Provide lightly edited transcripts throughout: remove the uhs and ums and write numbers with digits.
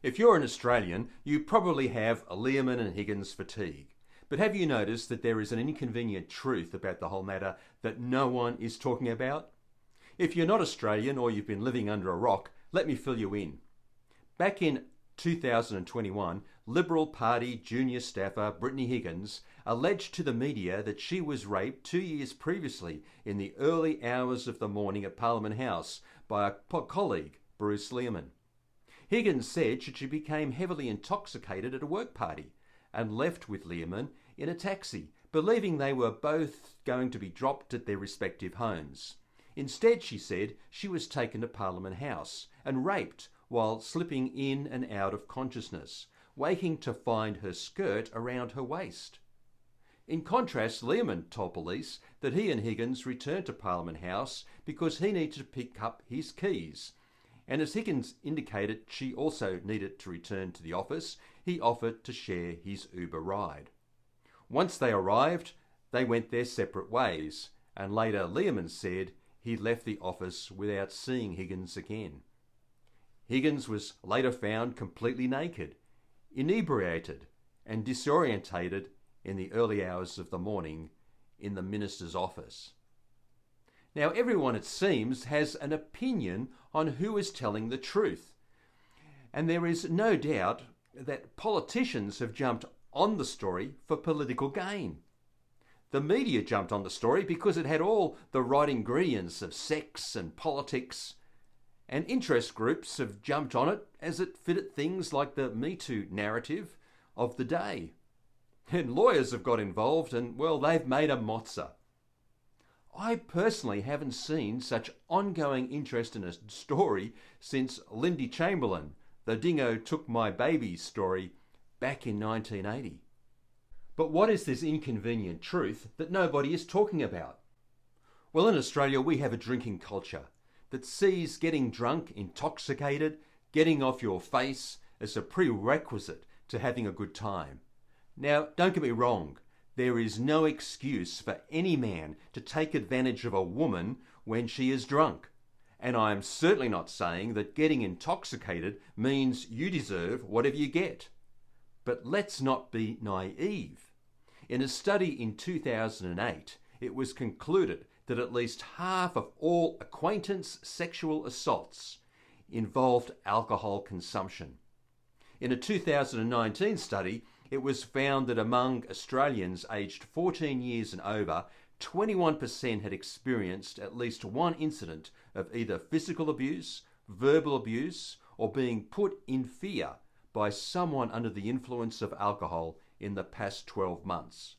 If you're an Australian, you probably have a Lehrmann and Higgins fatigue. But have you noticed that there is an inconvenient truth about the whole matter that no one is talking about? If you're not Australian or you've been living under a rock, let me fill you in. Back in 2021, Liberal Party junior staffer Brittany Higgins alleged to the media that she was raped 2 years previously in the early hours of the morning at Parliament House by a colleague, Bruce Lehrmann. Higgins said she became heavily intoxicated at a work party and left with Lehrmann in a taxi, believing they were both going to be dropped at their respective homes. Instead, she said, she was taken to Parliament House and raped while slipping in and out of consciousness, waking to find her skirt around her waist. In contrast, Lehrmann told police that he and Higgins returned to Parliament House because he needed to pick up his keys. And as Higgins indicated she also needed to return to the office, he offered to share his Uber ride. Once they arrived, they went their separate ways, and later Lehrmann said he left the office without seeing Higgins again. Higgins was later found completely naked, inebriated and disorientated in the early hours of the morning in the minister's office. Now, everyone, it seems, has an opinion on who is telling the truth. And there is no doubt that politicians have jumped on the story for political gain. The media jumped on the story because it had all the right ingredients of sex and politics, and interest groups have jumped on it as it fitted things like the Me Too narrative of the day. And lawyers have got involved and, well, they've made a mozza. I personally haven't seen such ongoing interest in a story since Lindy Chamberlain, the Dingo Took My Baby story back in 1980. But what is this inconvenient truth that nobody is talking about? Well, in Australia we have a drinking culture that sees getting drunk, intoxicated, getting off your face as a prerequisite to having a good time. Now, don't get me wrong. There is no excuse for any man to take advantage of a woman when she is drunk. And I am certainly not saying that getting intoxicated means you deserve whatever you get. But let's not be naive. In a study in 2008, it was concluded that at least half of all acquaintance sexual assaults involved alcohol consumption. In a 2019 study, it was found that among Australians aged 14 years and over, 21% had experienced at least one incident of either physical abuse, verbal abuse, or being put in fear by someone under the influence of alcohol in the past 12 months.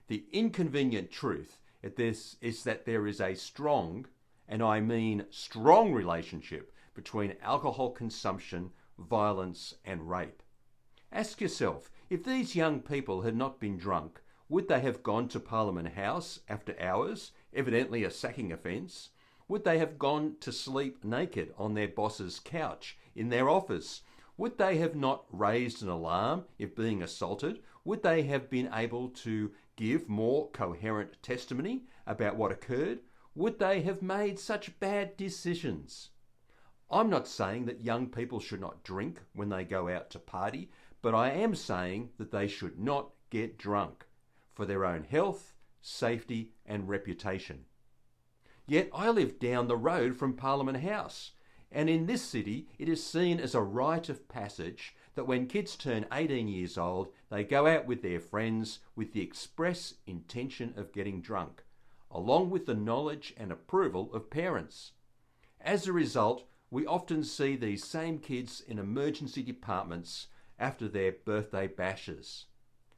The inconvenient truth is that there is a strong, and I mean strong, relationship between alcohol consumption, violence, and rape. Ask yourself, if these young people had not been drunk, would they have gone to Parliament House after hours, evidently a sacking offence? Would they have gone to sleep naked on their boss's couch in their office? Would they have not raised an alarm if being assaulted? Would they have been able to give more coherent testimony about what occurred? Would they have made such bad decisions? I'm not saying that young people should not drink when they go out to party, but I am saying that they should not get drunk for their own health, safety and reputation. Yet I live down the road from Parliament House, and in this city it is seen as a rite of passage that when kids turn 18 years old, they go out with their friends with the express intention of getting drunk, along with the knowledge and approval of parents. As a result, we often see these same kids in emergency departments after their birthday bashes.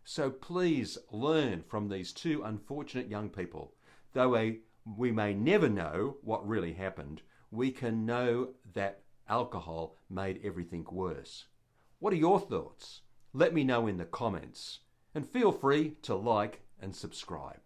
So please learn from these two unfortunate young people. Though we may never know what really happened, we can know that alcohol made everything worse. What are your thoughts? Let me know in the comments, and feel free to like and subscribe.